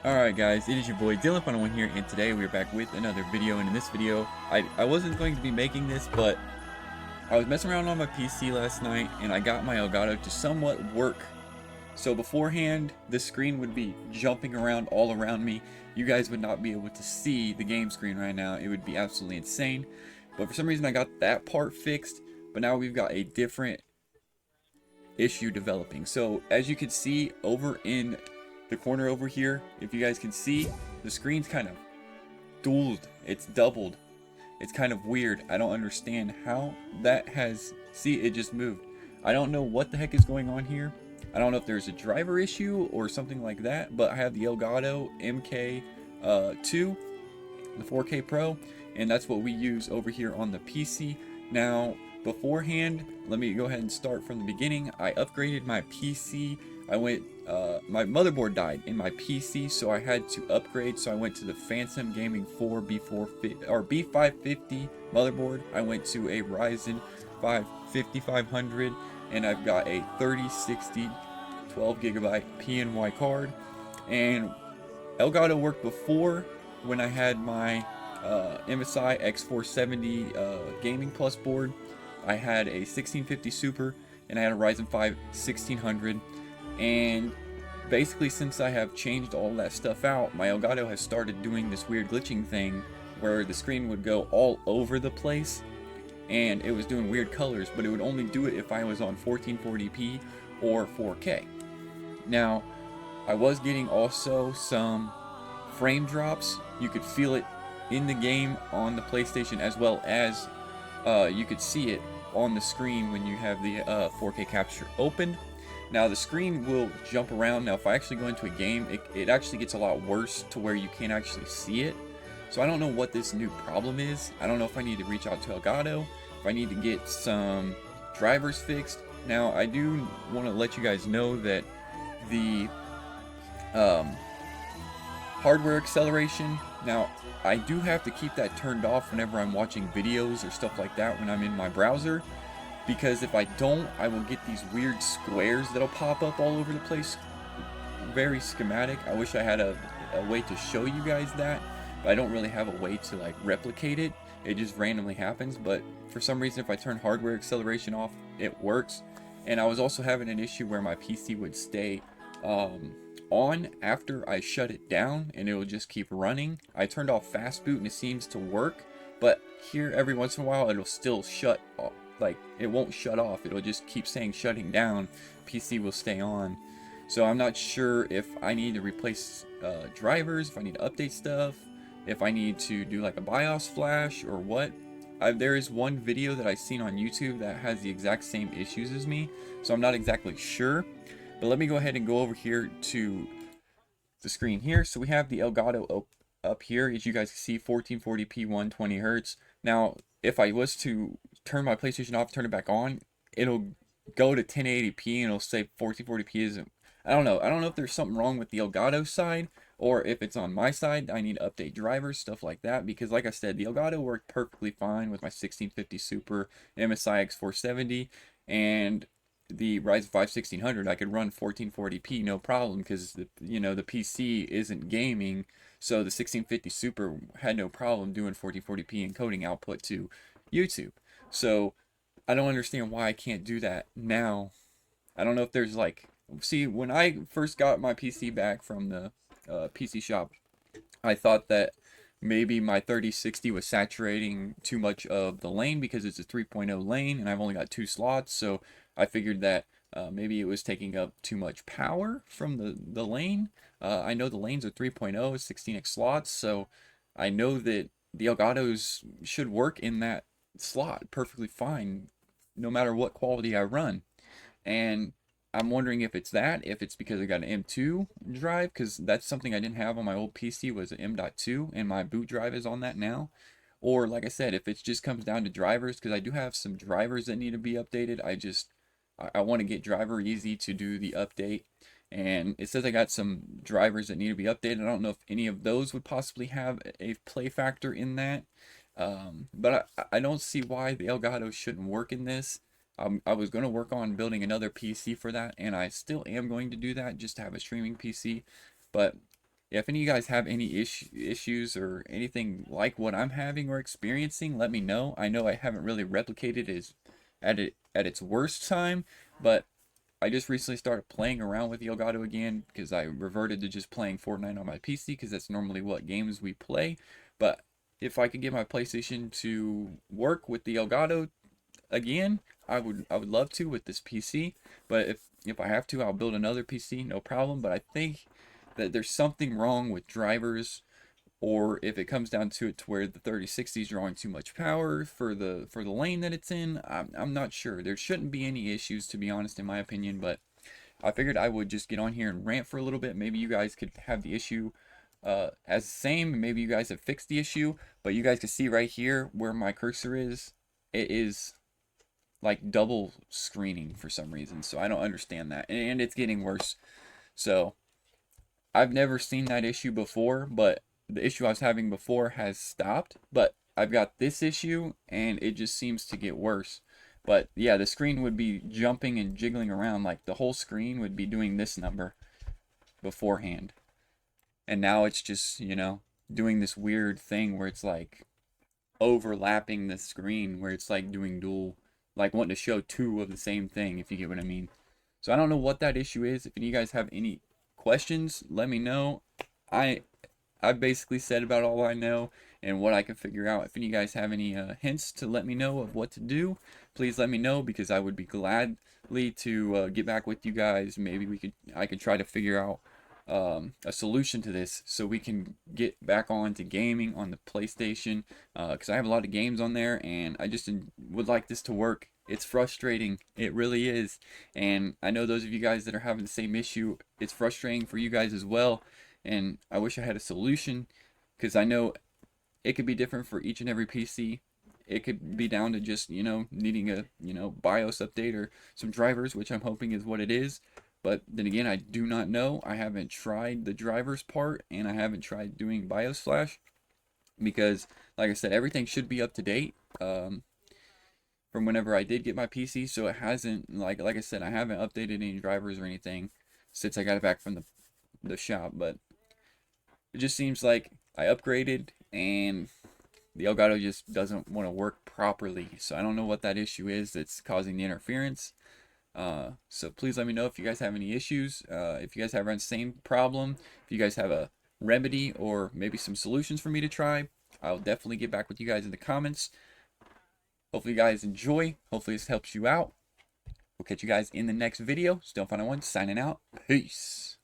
Alright guys, it is your boy Dylan101 here, and today we're back with another video. And in this video, I wasn't going to be making this, but I was messing around on my PC last night and I got my Elgato to somewhat work. So beforehand, the screen would be jumping around all around me. You guys would not be able to see the game screen right now. It would be absolutely insane. But for some reason I got that part fixed, but now we've got a different issue developing. So as you can see over in the corner over here, if you guys can see, the screen's kind of dueled. It's doubled. It's kind of weird. I don't understand how that has... See, it just moved. I don't know what the heck is going on here. I don't know if there's a driver issue or something like that, but I have the Elgato mk.2, the 4K Pro, and that's what we use over here on the PC. Now, beforehand, let me go ahead and start from the beginning. I upgraded my PC. My motherboard died in my PC, so I had to upgrade. So I went to the Phantom Gaming 4 B550 motherboard. I went to a Ryzen 5 5500, and I've got a 3060 12GB PNY card. And Elgato worked before when I had my MSI X470 Gaming Plus board. I had a 1650 Super, and I had a Ryzen 5 1600. And basically, since I have changed all that stuff out, my Elgato has started doing this weird glitching thing where the screen would go all over the place, and it was doing weird colors, but it would only do it if I was on 1440p or 4K. Now, I was getting also some frame drops. You could feel it in the game on the PlayStation, as well as you could see it on the screen when you have the 4K capture open. Now the screen will jump around. Now if I actually go into a game, it actually gets a lot worse to where you can't actually see it. So I don't know what this new problem is. I don't know if I need to reach out to Elgato, if I need to get some drivers fixed. Now I do want to let you guys know that the hardware acceleration, now I do have to keep that turned off whenever I'm watching videos or stuff like that when I'm in my browser, because if I don't, I will get these weird squares that'll pop up all over the place. Very schematic. I wish I had a way to show you guys that, but I don't really have a way to like replicate it. It just randomly happens. But for some reason, if I turn hardware acceleration off, it works. And I was also having an issue where my PC would stay on after I shut it down, and it will just keep running. I turned off fast boot and it seems to work, but here every once in a while it'll still shut off. Like, it won't shut off, it'll just keep saying shutting down. PC will stay on. So I'm not sure if I need to replace drivers, if I need to update stuff, if I need to do like a BIOS flash or what. There is one video that I've seen on YouTube that has the exact same issues as me, so I'm not exactly sure. But let me go ahead and go over here to the screen here. So we have the Elgato up here. As you guys can see, 1440p 120 Hz. Now, if I was to turn my PlayStation off, turn it back on, it'll go to 1080p and it'll say 1440p isn't. I don't know. I don't know if there's something wrong with the Elgato side or if it's on my side. I need to update drivers, stuff like that, because like I said, the Elgato worked perfectly fine with my 1650 Super, MSI X470, and the Ryzen 5 1600. I could run 1440p no problem, because the PC isn't gaming, so the 1650 Super had no problem doing 1440p encoding output to YouTube. So I don't understand why I can't do that now. I don't know if there's like, see, when I first got my PC back from the PC shop, I thought that maybe my 3060 was saturating too much of the lane because it's a 3.0 lane and I've only got 2 slots. So I figured that maybe it was taking up too much power from the lane. I know the lanes are 3.0, 16x slots, so I know that the Elgatos should work in that slot perfectly fine, no matter what quality I run. And I'm wondering if it's that, if it's because I got an M.2 drive, because that's something I didn't have on my old PC, was an M.2, and my boot drive is on that now. Or, like I said, if it just comes down to drivers, because I do have some drivers that need to be updated. I want to get driver easy to do the update. And it says I got some drivers that need to be updated. I don't know if any of those would possibly have a play factor in that. But I don't see why the Elgato shouldn't work in this. I was going to work on building another PC for that, and I still am going to do that, just to have a streaming PC. But Yeah, if any of you guys have any issues or anything like what I'm having or experiencing, let me know. I know I haven't really replicated at its worst time, but I just recently started playing around with the Elgato again because I reverted to just playing Fortnite on my PC because that's normally what games we play. But if I could get my PlayStation to work with the Elgato again, I would love to with this PC. But if I have to, I'll build another PC, no problem. But I think that there's something wrong with drivers, or if it comes down to it to where the 3060 is drawing too much power for the lane that it's in. I'm not sure. There shouldn't be any issues, to be honest, in my opinion. But I figured I would just get on here and rant for a little bit. Maybe you guys could have the issue as the same. Maybe you guys have fixed the issue, but you guys can see right here where my cursor is. It is like double screening for some reason, so I don't understand that, and it's getting worse. So I've never seen that issue before, but the issue I was having before has stopped. But I've got this issue, and it just seems to get worse. But yeah, the screen would be jumping and jiggling around, like the whole screen would be doing this number beforehand. And now it's just, doing this weird thing where it's like overlapping the screen, where it's like doing dual, like wanting to show two of the same thing, if you get what I mean. So I don't know what that issue is. If any of you guys have any questions, let me know. I I've basically said about all I know and what I can figure out. If any of you guys have any hints to let me know of what to do, please let me know, because I would be gladly to get back with you guys. Maybe I could try to figure out a solution to this so we can get back on to gaming on the PlayStation, because I have a lot of games on there and I just would like this to work. It's frustrating, it really is, and I know those of you guys that are having the same issue, it's frustrating for you guys as well, and I wish I had a solution, because I know it could be different for each and every PC. It could be down to just, needing a, BIOS update or some drivers, which I'm hoping is what it is. But then again, I do not know. I haven't tried the drivers part, and I haven't tried doing BIOS flash, because, like I said, everything should be up to date from whenever I did get my PC. So it hasn't, like I said, I haven't updated any drivers or anything since I got it back from the shop. But it just seems like I upgraded and the Elgato just doesn't want to work properly. So I don't know what that issue is that's causing the interference. So please let me know if you guys have any issues. If you guys have the same problem, if you guys have a remedy or maybe some solutions for me to try, I'll definitely get back with you guys in the comments. Hopefully you guys enjoy. Hopefully this helps you out. We'll catch you guys in the next video. Still Final One signing out. Peace.